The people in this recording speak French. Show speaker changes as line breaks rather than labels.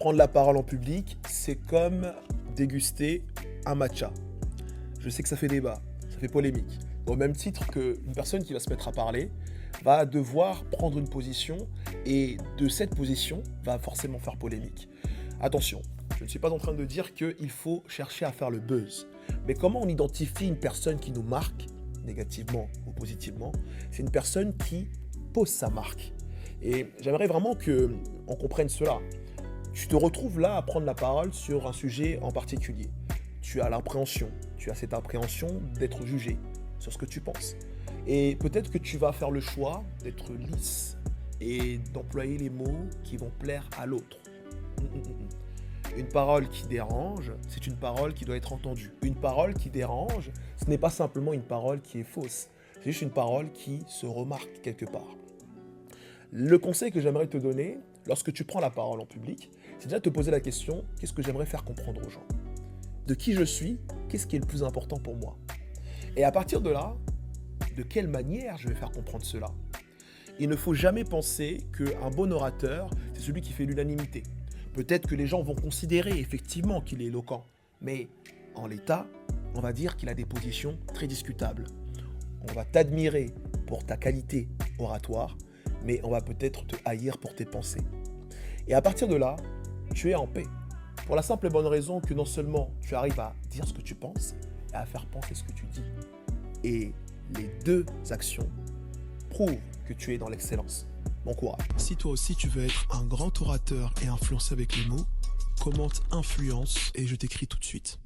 Prendre la parole en public, c'est comme déguster un matcha. Je sais que ça fait débat, ça fait polémique. Au même titre qu'une personne qui va se mettre à parler va devoir prendre une position et de cette position va forcément faire polémique. Attention, je ne suis pas en train de dire qu'il faut chercher à faire le buzz. Mais comment on identifie une personne qui nous marque, négativement ou positivement? C'est une personne qui pose sa marque. Et j'aimerais vraiment qu'on comprenne cela. Tu te retrouves là à prendre la parole sur un sujet en particulier. Tu as l'appréhension, tu as cette appréhension d'être jugé sur ce que tu penses. Et peut-être que tu vas faire le choix d'être lisse et d'employer les mots qui vont plaire à l'autre. Une parole qui dérange, c'est une parole qui doit être entendue. Une parole qui dérange, ce n'est pas simplement une parole qui est fausse. C'est juste une parole qui se remarque quelque part. Le conseil que j'aimerais te donner, lorsque tu prends la parole en public, c'est déjà de te poser la question, qu'est-ce que j'aimerais faire comprendre aux gens? De qui je suis? Qu'est-ce qui est le plus important pour moi? Et à partir de là, de quelle manière je vais faire comprendre cela? Il ne faut jamais penser qu'un bon orateur, c'est celui qui fait l'unanimité. Peut-être que les gens vont considérer effectivement qu'il est éloquent, mais en l'état, on va dire qu'il a des positions très discutables. On va t'admirer pour ta qualité oratoire, mais on va peut-être te haïr pour tes pensées. Et à partir de là, tu es en paix. Pour la simple et bonne raison que non seulement tu arrives à dire ce que tu penses, et à faire penser ce que tu dis. Et les deux actions prouvent que tu es dans l'excellence. Bon courage.
Si toi aussi tu veux être un grand orateur et influencer avec les mots, commente influence et je t'écris tout de suite.